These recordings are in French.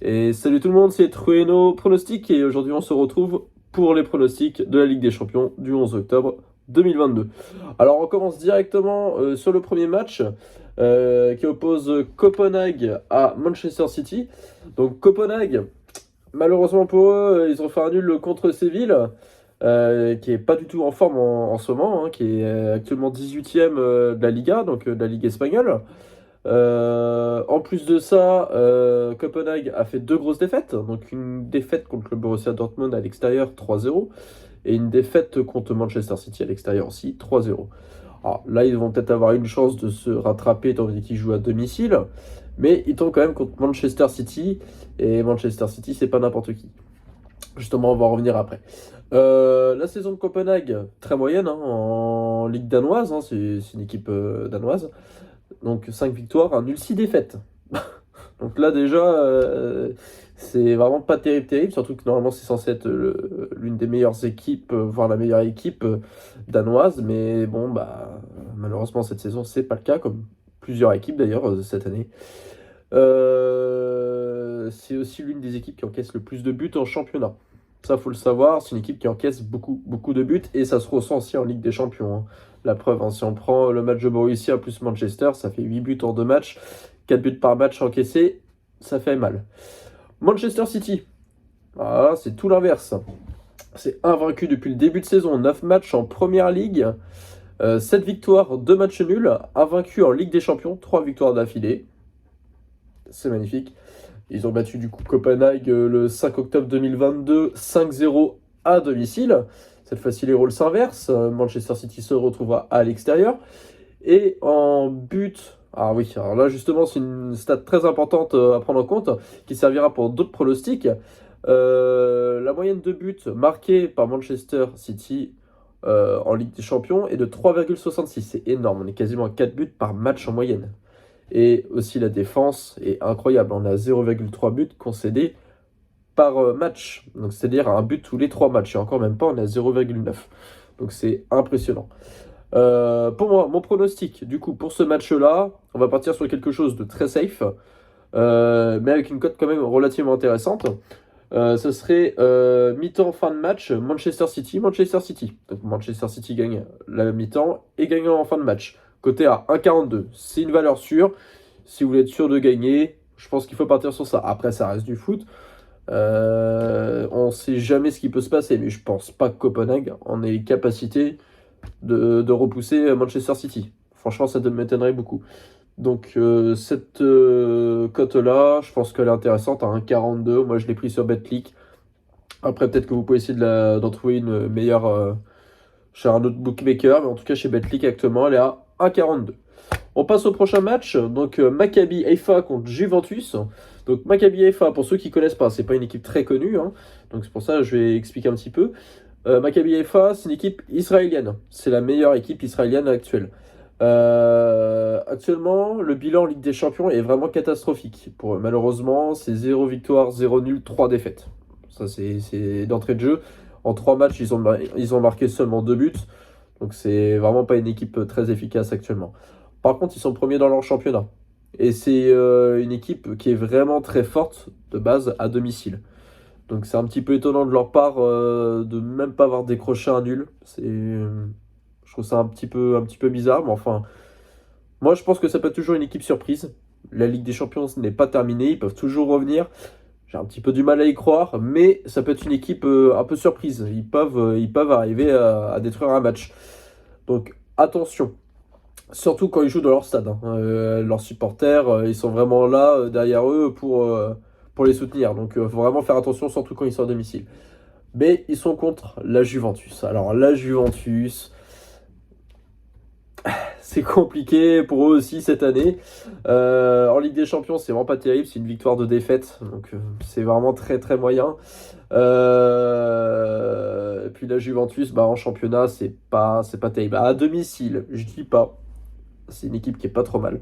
Et salut tout le monde, c'est Trueno Pronostic et aujourd'hui on se retrouve pour les pronostics de la Ligue des Champions du 11 octobre 2022. Alors on commence directement sur le premier match qui oppose Copenhague à Manchester City. Donc Copenhague, malheureusement pour eux, ils ont fait un nul contre Séville, qui est pas du tout en forme en ce moment, hein, qui est actuellement 18e de la Liga, donc de la Ligue espagnole. En plus de ça, Copenhague a fait deux grosses défaites. Donc une défaite contre le Borussia Dortmund à l'extérieur 3-0 et une défaite contre Manchester City à l'extérieur aussi 3-0. Alors là, ils vont peut-être avoir une chance de se rattraper étant donné qu'ils jouent à domicile, mais ils tombent quand même contre Manchester City et Manchester City, c'est pas n'importe qui. Justement, on va en revenir après. La saison de Copenhague, très moyenne hein, en Ligue danoise, hein, c'est une équipe danoise. Donc 5 victoires, un nul, 6 défaites. Donc là déjà, c'est vraiment pas terrible, surtout que normalement c'est censé être l'une des meilleures équipes, voire la meilleure équipe danoise, mais bon, bah malheureusement cette saison c'est pas le cas, comme plusieurs équipes d'ailleurs cette année. C'est aussi l'une des équipes qui encaisse le plus de buts en championnat. Ça, faut le savoir, c'est une équipe qui encaisse beaucoup de buts et ça se ressent aussi en Ligue des Champions, hein. La preuve, hein, si on prend le match de Borussia plus Manchester, ça fait 8 buts en 2 matchs, 4 buts par match encaissés, ça fait mal. Manchester City, voilà, c'est tout l'inverse. C'est invaincu depuis le début de saison, 9 matchs en Première Ligue, 7 victoires, 2 matchs nuls, invaincu en Ligue des Champions, 3 victoires d'affilée. C'est magnifique. Ils ont battu du coup Copenhague le 5 octobre 2022, 5-0 à domicile. Cette fois-ci, les rôles s'inversent. Manchester City se retrouvera à l'extérieur. Et en but, ah oui, alors là justement, c'est une stat très importante à prendre en compte qui servira pour d'autres pronostics. La moyenne de buts marqués par Manchester City en Ligue des Champions est de 3,66. C'est énorme, on est quasiment à 4 buts par match en moyenne. Et aussi la défense est incroyable. On a 0,3 buts concédés par match. Donc c'est-à-dire un but tous les 3 matchs. Et encore même pas, on a 0,9. Donc c'est impressionnant. Pour moi, mon pronostic, du coup, pour ce match-là, on va partir sur quelque chose de très safe, mais avec une cote quand même relativement intéressante. Ce serait mi-temps, fin de match, Manchester City. Donc Manchester City gagne la mi-temps et gagne en fin de match. Côté à 1,42. C'est une valeur sûre. Si vous voulez être sûr de gagner, je pense qu'il faut partir sur ça. Après, ça reste du foot. On ne sait jamais ce qui peut se passer, mais je pense pas que Copenhague en ait capacité de repousser Manchester City. Franchement, ça m'étonnerait beaucoup. Donc cette cote-là, je pense qu'elle est intéressante à 1,42. Moi, je l'ai pris sur Betclic. Après, peut-être que vous pouvez essayer d'en trouver une meilleure chez un autre bookmaker. Mais en tout cas, chez Betclic, actuellement, elle est à 1,42. On passe au prochain match. Donc Maccabi Haïfa contre Juventus. Donc Maccabi Haïfa, pour ceux qui ne connaissent pas, c'est pas une équipe très connue, hein. Donc c'est pour ça que je vais expliquer un petit peu. Maccabi Haïfa, c'est une équipe israélienne. C'est la meilleure équipe israélienne actuelle. Actuellement, le bilan en Ligue des Champions est vraiment catastrophique. Malheureusement, c'est 0 victoire, 0 nul, 3 défaites. Ça, c'est d'entrée de jeu. En 3 matchs, ils ont marqué seulement 2 buts. Donc, c'est vraiment pas une équipe très efficace actuellement. Par contre, ils sont premiers dans leur championnat. Et c'est une équipe qui est vraiment très forte de base à domicile. Donc, c'est un petit peu étonnant de leur part de même pas avoir décroché un nul. Je trouve ça un petit peu bizarre, mais enfin, moi je pense que ça peut être toujours une équipe surprise. La Ligue des Champions n'est pas terminée, ils peuvent toujours revenir. J'ai un petit peu du mal à y croire, mais ça peut être une équipe un peu surprise. Ils peuvent arriver à détruire un match. Donc attention, surtout quand ils jouent dans leur stade, hein. Leurs supporters, ils sont vraiment là derrière eux pour les soutenir. Donc il faut vraiment faire attention, surtout quand ils sont à domicile. Mais ils sont contre la Juventus. Alors la Juventus, c'est compliqué pour eux aussi cette année. En Ligue des Champions, c'est vraiment pas terrible. C'est une victoire de défaite. Donc c'est vraiment très moyen. Et puis la Juventus, bah, en championnat, c'est pas terrible. À domicile, je dis pas. C'est une équipe qui est pas trop mal.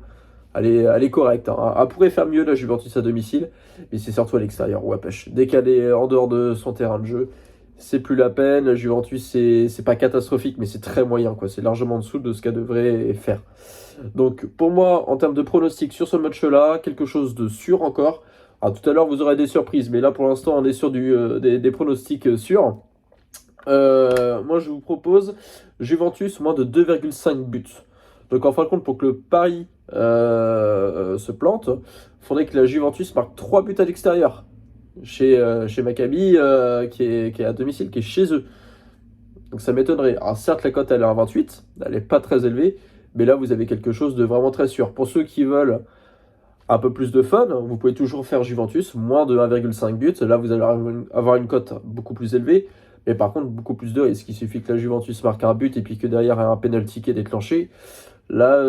Elle est correcte, hein. Elle pourrait faire mieux la Juventus à domicile. Mais c'est surtout à l'extérieur. Ouais, pêche. Dès qu'elle est en dehors de son terrain de jeu, c'est plus la peine. La Juventus, c'est pas catastrophique, mais c'est très moyen, quoi. C'est largement en dessous de ce qu'elle devrait faire. Donc, pour moi, en termes de pronostic sur ce match-là, quelque chose de sûr encore. Alors tout à l'heure, vous aurez des surprises, mais là pour l'instant, on est sur des pronostics sûrs. Moi, je vous propose Juventus moins de 2,5 buts. Donc en fin de compte, pour que le pari se plante, il faudrait que la Juventus marque 3 buts à l'extérieur. Chez Maccabi, qui est à domicile, qui est chez eux. Donc ça m'étonnerait. Alors certes, la cote elle est à 28, elle n'est pas très élevée, mais là vous avez quelque chose de vraiment très sûr. Pour ceux qui veulent un peu plus de fun, vous pouvez toujours faire Juventus, moins de 1,5 buts. Là vous allez avoir une cote beaucoup plus élevée, mais par contre beaucoup plus de risques. Il suffit que la Juventus marque un but et puis que derrière il y a un penalty qui est déclenché. Là,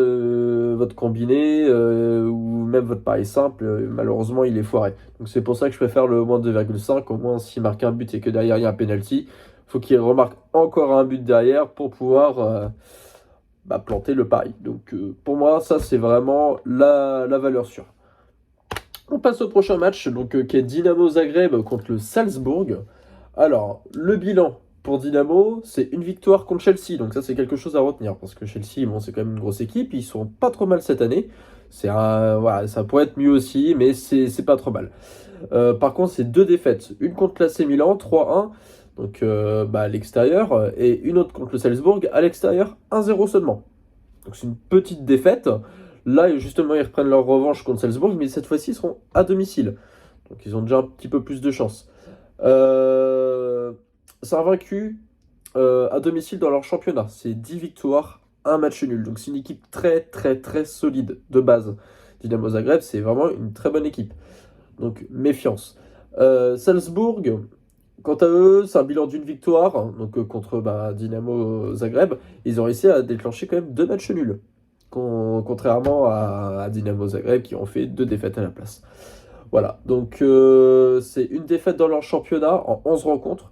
votre combiné ou même votre pari simple, malheureusement, il est foiré. Donc c'est pour ça que je préfère le moins de 2,5. Au moins, s'il marque un but et que derrière il y a un penalty, il faut qu'il remarque encore un but derrière pour pouvoir planter le pari. Donc pour moi, ça c'est vraiment la valeur sûre. On passe au prochain match, donc, qui est Dynamo Zagreb contre le Salzbourg. Alors, le bilan pour Dynamo, c'est une victoire contre Chelsea. Donc ça, c'est quelque chose à retenir. Parce que Chelsea, bon, c'est quand même une grosse équipe. Ils sont pas trop mal cette année. Voilà, ça pourrait être mieux aussi, mais c'est pas trop mal. Par contre, c'est 2 défaites. Une contre l'AC Milan, 3-1. Donc à l'extérieur. Et une autre contre le Salzbourg, à l'extérieur, 1-0 seulement. Donc c'est une petite défaite. Là, justement, ils reprennent leur revanche contre Salzbourg, mais cette fois-ci, ils seront à domicile. Donc ils ont déjà un petit peu plus de chance. C'est invaincu à domicile dans leur championnat. C'est 10 victoires, un match nul. Donc c'est une équipe très très très solide de base. Dynamo Zagreb, c'est vraiment une très bonne équipe. Donc méfiance. Salzbourg, quant à eux, c'est un bilan d'une victoire. Donc contre Dynamo Zagreb, ils ont réussi à déclencher quand même 2 matchs nuls. Contrairement à Dynamo Zagreb qui ont fait 2 défaites à la place. Voilà, donc c'est une défaite dans leur championnat en 11 rencontres.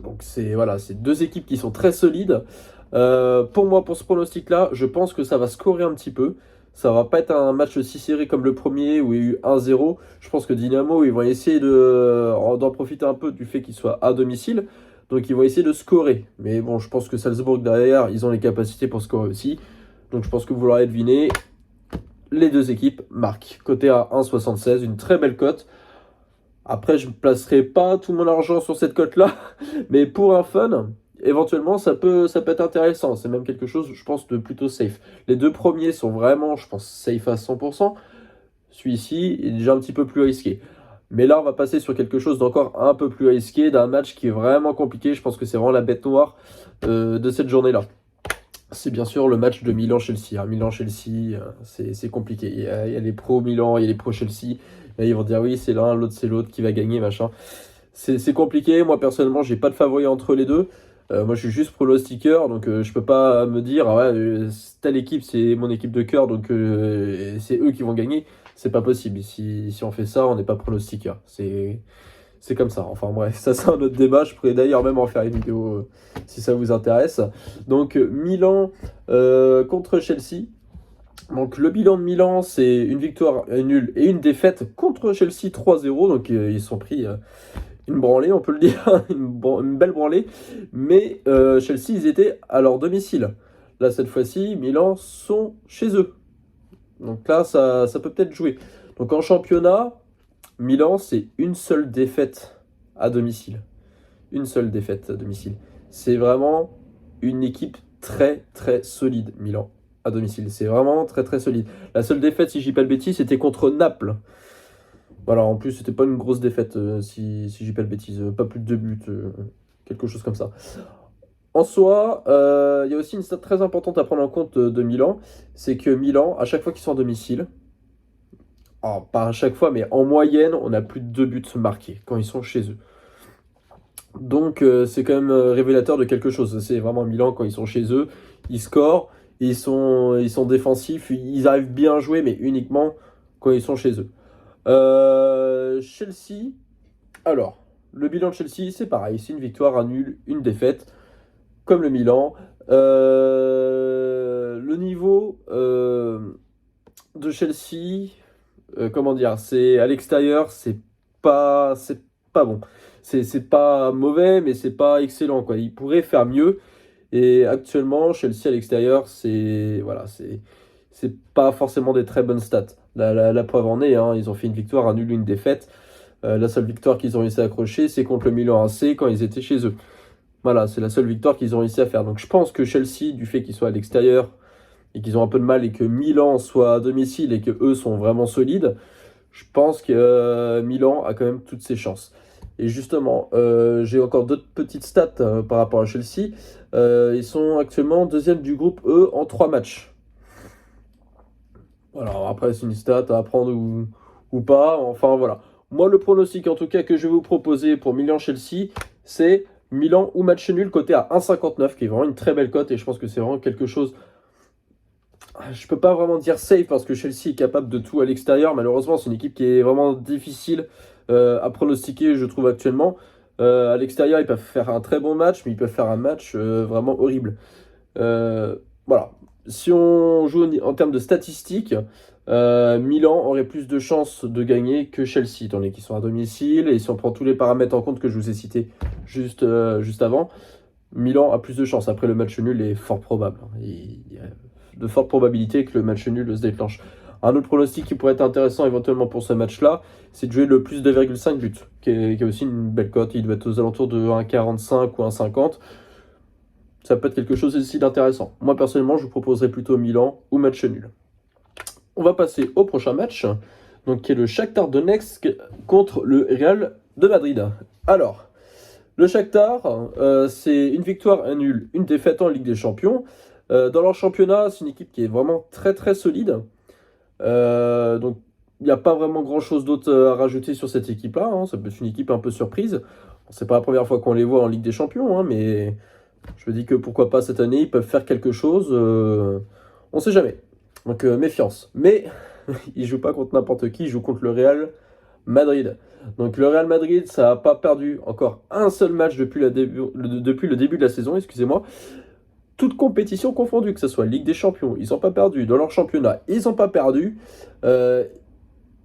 Donc c'est 2 équipes qui sont très solides. Pour moi, pour ce pronostic-là, je pense que ça va scorer un petit peu. Ça va pas être un match aussi serré comme le premier où il y a eu 1-0. Je pense que Dynamo, ils vont essayer d'en profiter un peu du fait qu'ils soient à domicile. Donc ils vont essayer de scorer. Mais bon, je pense que Salzbourg derrière, ils ont les capacités pour scorer aussi. Donc je pense que vous l'aurez deviné, les 2 équipes marquent. Côté à 1,76, une très belle cote. Après, je ne placerai pas tout mon argent sur cette cote-là, mais pour un fun, éventuellement, ça peut être intéressant. C'est même quelque chose, je pense, de plutôt safe. Les 2 premiers sont vraiment, je pense, safe à 100%. Celui-ci est déjà un petit peu plus risqué. Mais là, on va passer sur quelque chose d'encore un peu plus risqué, d'un match qui est vraiment compliqué. Je pense que c'est vraiment la bête noire de cette journée-là. C'est bien sûr le match de Milan-Chelsea. Milan-Chelsea, c'est compliqué. Il y a les pros Milan, il y a les pros Chelsea. Là, ils vont dire oui, c'est l'un, l'autre c'est l'autre qui va gagner, machin. C'est compliqué. Moi, personnellement, j'ai pas de favori entre les deux. Moi, je suis juste pronostiqueur, donc je peux pas me dire ah ouais, telle équipe, c'est mon équipe de cœur, donc c'est eux qui vont gagner. C'est pas possible. Si on fait ça, on n'est pas pronostiqueur. C'est comme ça. Enfin bref, ça c'est un autre débat. Je pourrais d'ailleurs même en faire une vidéo si ça vous intéresse. Donc Milan contre Chelsea. Donc le bilan de Milan, c'est une victoire, un nul et une défaite contre Chelsea 3-0. Donc ils sont pris une branlée, on peut le dire, une belle branlée. Mais Chelsea, ils étaient à leur domicile. Là, cette fois-ci, Milan sont chez eux. Donc là, ça peut peut-être jouer. Donc en championnat, Milan, c'est une seule défaite à domicile. Une seule défaite à domicile. C'est vraiment une équipe très très solide, Milan, à domicile. C'est vraiment très très solide. La seule défaite, si je dis pas le bêtise, c'était contre Naples. Voilà, en plus, c'était pas une grosse défaite, si je dis pas le bêtise. Pas plus de 2 buts, quelque chose comme ça. En soi, il y a aussi une stat très importante à prendre en compte de Milan. C'est que Milan, à chaque fois qu'ils sont à domicile, pas à chaque fois, mais en moyenne, on a plus de 2 buts marqués quand ils sont chez eux. Donc c'est quand même révélateur de quelque chose. C'est vraiment Milan quand ils sont chez eux, ils scorent, ils sont défensifs, ils arrivent bien à jouer, mais uniquement quand ils sont chez eux. Chelsea, alors, le bilan de Chelsea, c'est pareil, c'est une victoire, un nul, une défaite, comme le Milan. Le niveau de Chelsea, comment dire, c'est à l'extérieur, c'est pas bon. C'est pas mauvais, mais c'est pas excellent, quoi. Il pourrait faire mieux. Et actuellement, Chelsea à l'extérieur, c'est pas forcément des très bonnes stats. La preuve en est, hein, ils ont fait une victoire, un nul, une défaite. La seule victoire qu'ils ont réussi à accrocher, c'est contre le Milan AC quand ils étaient chez eux. Voilà, c'est la seule victoire qu'ils ont réussi à faire. Donc je pense que Chelsea, du fait qu'ils soient à l'extérieur et qu'ils ont un peu de mal et que Milan soit à domicile et que eux sont vraiment solides, je pense que Milan a quand même toutes ses chances. Et justement, j'ai encore d'autres petites stats par rapport à Chelsea. Ils sont actuellement deuxième du groupe E en 3 matchs. Voilà, après c'est une stat à apprendre ou pas. Enfin voilà. Moi, le pronostic en tout cas que je vais vous proposer pour Milan-Chelsea, c'est Milan ou match nul coté à 1,59, qui est vraiment une très belle cote et je pense que c'est vraiment quelque chose. Je peux pas vraiment dire safe parce que Chelsea est capable de tout à l'extérieur. Malheureusement, c'est une équipe qui est vraiment difficile à pronostiquer, je trouve actuellement. À l'extérieur, ils peuvent faire un très bon match, mais ils peuvent faire un match vraiment horrible. Euh, voilà. Si on joue en termes de statistiques, Milan aurait plus de chances de gagner que Chelsea, étant donné qu'ils sont à domicile. Et si on prend tous les paramètres en compte que je vous ai cités juste avant, Milan a plus de chances. Après, le match nul est fort probable. Il y a de fortes probabilités que le match nul se déclenche. Un autre pronostic qui pourrait être intéressant éventuellement pour ce match-là, c'est de jouer le plus 2,5 buts, qui est aussi une belle cote. Il doit être aux alentours de 1,45 ou 1,50. Ça peut être quelque chose aussi d'intéressant. Moi, personnellement, je vous proposerais plutôt Milan ou match nul. On va passer au prochain match, donc qui est le Shakhtar Donetsk contre le Real de Madrid. Alors, le Shakhtar, c'est une victoire, un nul, une défaite en Ligue des Champions. Dans leur championnat, c'est une équipe qui est vraiment très très solide. Donc, il n'y a pas vraiment grand-chose d'autre à rajouter sur cette équipe-là, hein. Ça peut être une équipe un peu surprise. C'est pas la première fois qu'on les voit en Ligue des Champions, hein, mais je me dis que pourquoi pas cette année, ils peuvent faire quelque chose. On ne sait jamais. Donc, méfiance. Mais ils jouent pas contre n'importe qui, ils jouent contre le Real Madrid. Donc le Real Madrid, ça n'a pas perdu encore un seul match depuis depuis le début de la saison, excusez-moi. Toute compétition confondue, que ce soit Ligue des Champions, ils n'ont pas perdu. Dans leur championnat, ils n'ont pas perdu. Euh,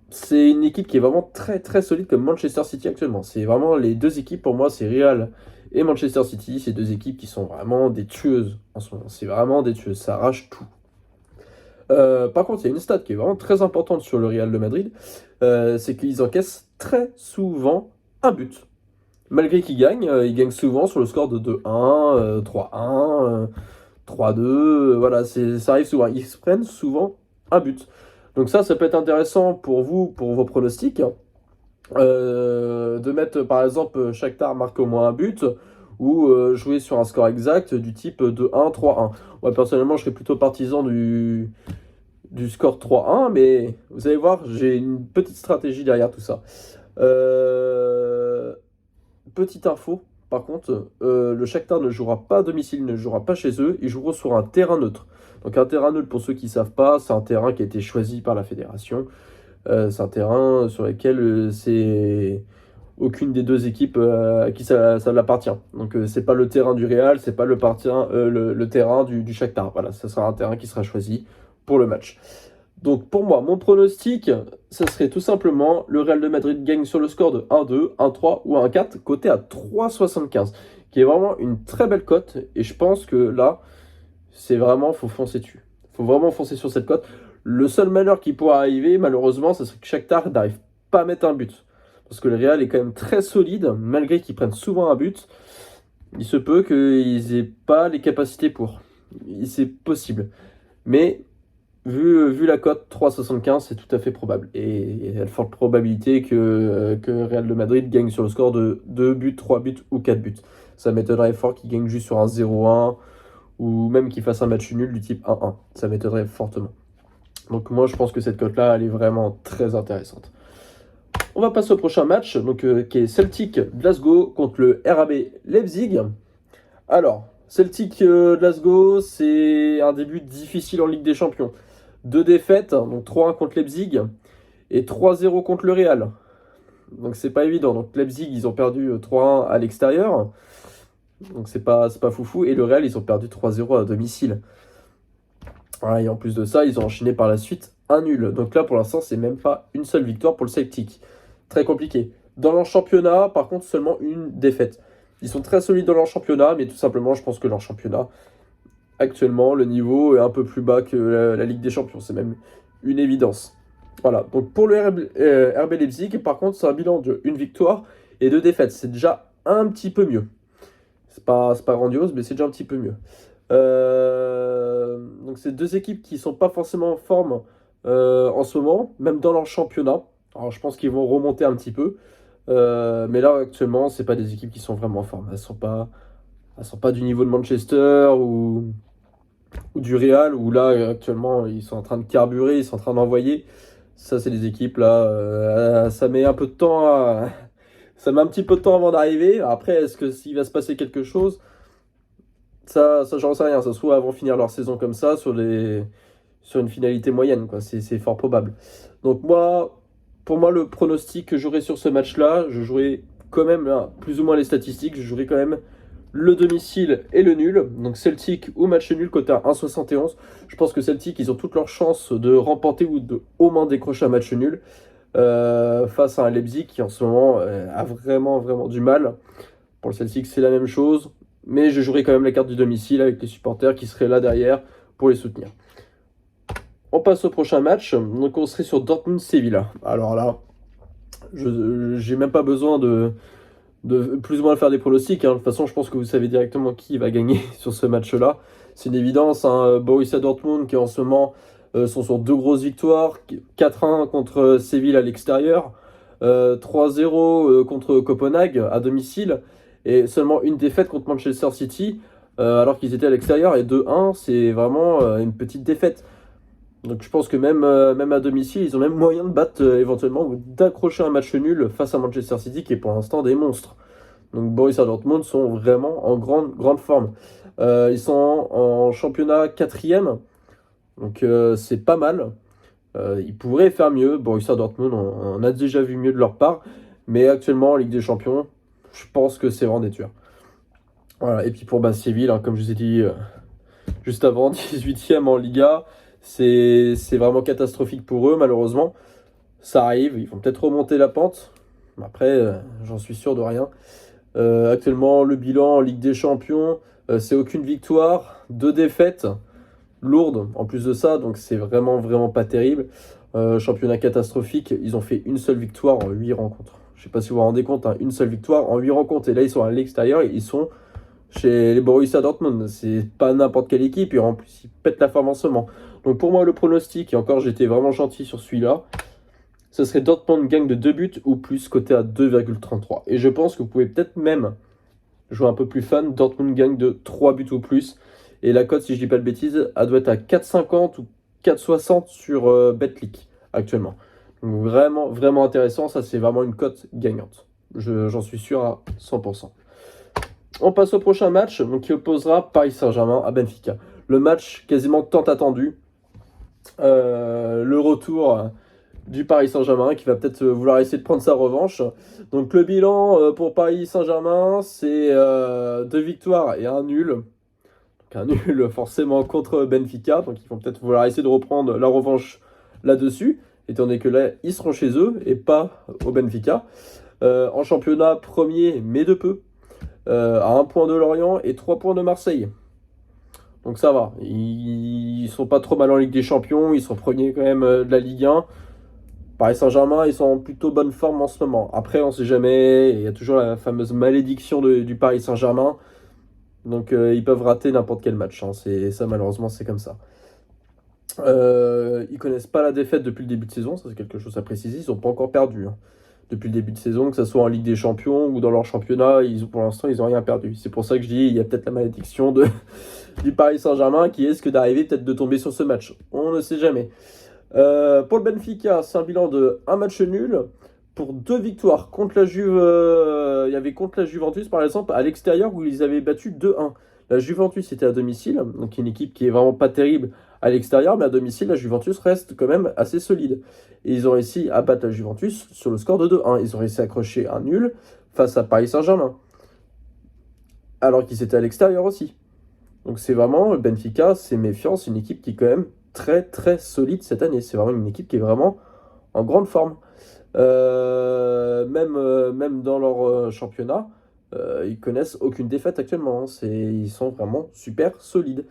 c'est une équipe qui est vraiment très très solide comme Manchester City actuellement. C'est vraiment les deux équipes, pour moi, c'est Real et Manchester City. C'est deux équipes qui sont vraiment des tueuses en ce moment. C'est vraiment des tueuses, ça arrache tout. Par contre, il y a une stat qui est vraiment très importante sur le Real de Madrid, c'est qu'ils encaissent très souvent un but. Malgré qu'ils gagnent souvent sur le score de 2-1, 3-1, 3-2, voilà, ça arrive souvent. Ils se prennent souvent un but. Donc ça peut être intéressant pour vous, pour vos pronostics, de mettre par exemple Shakhtar marque au moins un but, ou jouer sur un score exact du type 2-1, 3-1. Moi personnellement, je serais plutôt partisan du score 3-1, mais vous allez voir, j'ai une petite stratégie derrière tout ça. Petite info, par contre, le Shakhtar ne jouera pas à domicile, il ne jouera pas chez eux, ils joueront sur un terrain neutre. Donc un terrain neutre, pour ceux qui ne savent pas, c'est un terrain qui a été choisi par la fédération. C'est un terrain sur lequel c'est aucune des deux équipes à qui ça l'appartient. Donc c'est pas le terrain du Real, c'est pas le terrain du Shakhtar. Voilà, ça sera un terrain qui sera choisi pour le match. Donc pour moi, mon pronostic, ça serait tout simplement le Real de Madrid gagne sur le score de 1-2, 1-3 ou 1-4, coté à 3,75, qui est vraiment une très belle cote. Et je pense que là, c'est vraiment, faut foncer dessus. Faut vraiment foncer sur cette cote. Le seul malheur qui pourra arriver, malheureusement, ce serait que Shakhtar n'arrive pas à mettre un but. Parce que le Real est quand même très solide, malgré qu'ils prennent souvent un but. Il se peut qu'ils n'aient pas les capacités pour. C'est possible. Mais vu la cote 3,75, c'est tout à fait probable. Et il y a de fortes probabilités que Real de Madrid gagne sur le score de 2 buts, 3 buts ou 4 buts. Ça m'étonnerait fort qu'il gagne juste sur un 0-1 ou même qu'il fasse un match nul du type 1-1. Ça m'étonnerait fortement. Donc moi, je pense que cette cote-là, elle est vraiment très intéressante. On va passer au prochain match, donc, qui est Celtic Glasgow contre le RAB Leipzig. Alors, Celtic Glasgow, c'est un début difficile en Ligue des Champions. 2 défaites, donc 3-1 contre Leipzig et 3-0 contre le Real. Donc c'est pas évident. Donc Leipzig, ils ont perdu 3-1 à l'extérieur. Donc c'est pas foufou. Et le Real, ils ont perdu 3-0 à domicile. Voilà, et en plus de ça, ils ont enchaîné par la suite un nul. Donc là, pour l'instant, c'est même pas une seule victoire pour le Celtic. Très compliqué. Dans leur championnat, par contre, seulement une défaite. Ils sont très solides dans leur championnat, mais tout simplement, je pense que leur championnat, actuellement, le niveau est un peu plus bas que la Ligue des Champions. C'est même une évidence. Voilà, donc pour le RB Leipzig, par contre, c'est un bilan de une victoire et deux défaites. C'est déjà un petit peu mieux. C'est pas grandiose, mais c'est déjà un petit peu mieux. Donc c'est deux équipes qui sont pas forcément en forme en ce moment, même dans leur championnat. Alors je pense qu'ils vont remonter un petit peu. Mais là, actuellement, c'est pas des équipes qui sont vraiment en forme. Elles sont pas du niveau de Manchester ou du Real, où là, actuellement, ils sont en train de carburer, ils sont en train d'envoyer. Ça, c'est des équipes, là, ça met un peu de temps Ça met un petit peu de temps avant d'arriver. Après, est-ce que s'il va se passer quelque chose? Ça j'en sais rien. Ça se trouve, avant finir leur saison comme ça, sur une finalité moyenne, quoi. C'est fort probable. Donc moi, pour moi, le pronostic que j'aurais sur ce match-là, je jouerais quand même, hein, plus ou moins les statistiques, je jouerais quand même le domicile et le nul. Donc Celtic ou match nul côté à 1,71. Je pense que Celtic, ils ont toutes leurs chances de remporter ou de au moins décrocher un match nul face à un Leipzig qui en ce moment a vraiment vraiment du mal. Pour le Celtic, c'est la même chose, mais je jouerai quand même la carte du domicile avec les supporters qui seraient là derrière pour les soutenir. On passe au prochain match, donc on serait sur Dortmund-Sevilla. Alors là, je j'ai même pas besoin de plus ou moins faire des pronostics, hein. De toute façon, je pense que vous savez directement qui va gagner sur ce match-là. C'est une évidence, hein. Borussia Dortmund qui en ce moment sont sur deux grosses victoires, 4-1 contre Séville à l'extérieur, 3-0 contre Copenhague à domicile, et seulement une défaite contre Manchester City, alors qu'ils étaient à l'extérieur, et 2-1, c'est vraiment une petite défaite. Donc je pense que même à domicile, ils ont même moyen de battre éventuellement ou d'accrocher un match nul face à Manchester City qui est pour l'instant des monstres. Donc Borussia Dortmund sont vraiment en grande, grande forme. Ils sont en championnat quatrième, donc c'est pas mal. Ils pourraient faire mieux. Borussia Dortmund, on a déjà vu mieux de leur part. Mais actuellement, en Ligue des Champions, je pense que c'est vraiment des tueurs. Voilà. Et puis pour Séville, hein, comme je vous ai dit juste avant, 18e en Liga, c'est vraiment catastrophique pour eux, malheureusement. Ça arrive, ils vont peut-être remonter la pente. Après, j'en suis sûr de rien. Actuellement, le bilan en Ligue des Champions, c'est aucune victoire, deux défaites lourdes en plus de ça, donc c'est vraiment, vraiment pas terrible. Championnat catastrophique, ils ont fait une seule victoire en 8 rencontres. Je sais pas si vous vous rendez compte, hein, une seule victoire en 8 rencontres. Et là, ils sont à l'extérieur, ils sont chez les Borussia Dortmund. C'est pas n'importe quelle équipe, et en plus, ils pètent la forme en ce moment. Donc pour moi, le pronostic, et encore, j'étais vraiment gentil sur celui-là, ce serait Dortmund gagne de 2 buts ou plus, côté à 2,33. Et je pense que vous pouvez peut-être même jouer un peu plus fun, Dortmund gagne de 3 buts ou plus. Et la cote, si je dis pas de bêtises, elle doit être à 4,50 ou 4,60 sur Betclic actuellement. Donc vraiment, vraiment intéressant. Ça, c'est vraiment une cote gagnante. J'en suis sûr à 100%. On passe au prochain match, donc, qui opposera Paris Saint-Germain à Benfica. Le match quasiment tant attendu. Le retour du Paris Saint-Germain qui va peut-être vouloir essayer de prendre sa revanche. Donc le bilan pour Paris Saint-Germain, c'est 2 victoires et un nul. Donc un nul forcément contre Benfica. Donc ils vont peut-être vouloir essayer de reprendre la revanche là-dessus, étant donné que là, ils seront chez eux et pas au Benfica. En championnat, premier, mais de peu, à 1 point de Lorient et 3 points de Marseille. Donc ça va. Ils sont pas trop mal en Ligue des Champions. Ils sont premiers quand même de la Ligue 1. Paris Saint-Germain, ils sont en plutôt bonne forme en ce moment. Après, on sait jamais. Il y a toujours la fameuse malédiction du Paris Saint-Germain. Donc, ils peuvent rater n'importe quel match, hein. Ça, malheureusement, c'est comme ça. Ils connaissent pas la défaite depuis le début de saison. Ça, c'est quelque chose à préciser. Ils n'ont pas encore perdu, hein, depuis le début de saison, que ce soit en Ligue des Champions ou dans leur championnat. Pour l'instant, ils n'ont rien perdu. C'est pour ça que je dis il y a peut-être la malédiction du Paris Saint-Germain qui risque d'arriver, peut-être de tomber sur ce match. On ne sait jamais. Pour le Benfica, c'est un bilan de 1 match nul pour 2 victoires contre la Juve. Il y avait contre la Juventus, par exemple, à l'extérieur où ils avaient battu 2-1. La Juventus était à domicile, donc une équipe qui est vraiment pas terrible à l'extérieur, mais à domicile, la Juventus reste quand même assez solide. Et ils ont réussi à battre la Juventus sur le score de 2-1. Ils ont réussi à accrocher un nul face à Paris Saint-Germain, alors qu'ils étaient à l'extérieur aussi. Donc c'est vraiment, le Benfica, c'est méfiant, c'est une équipe qui est quand même très très solide cette année. C'est vraiment une équipe qui est vraiment en grande forme. Même dans leur championnat, ils connaissent aucune défaite actuellement, hein. Ils sont vraiment super solides.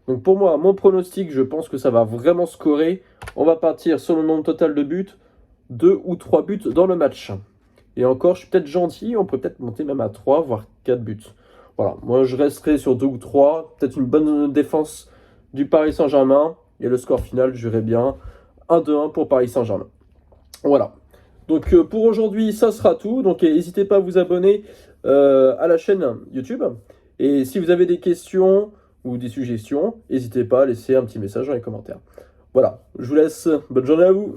Donc pour moi, mon pronostic, je pense que ça va vraiment scorer. On va partir sur le nombre total de buts, 2 ou 3 buts dans le match. Et encore, je suis peut-être gentil, on peut peut-être monter même à 3, voire 4 buts. Voilà, moi je resterai sur 2 ou 3, peut-être une bonne défense du Paris Saint-Germain. Et le score final, je verrai bien 1-2-1 pour Paris Saint-Germain. Voilà. Donc pour aujourd'hui, ça sera tout. Donc n'hésitez pas à vous abonner à la chaîne YouTube. Et si vous avez des questions ou des suggestions, n'hésitez pas à laisser un petit message dans les commentaires. Voilà, je vous laisse. Bonne journée à vous.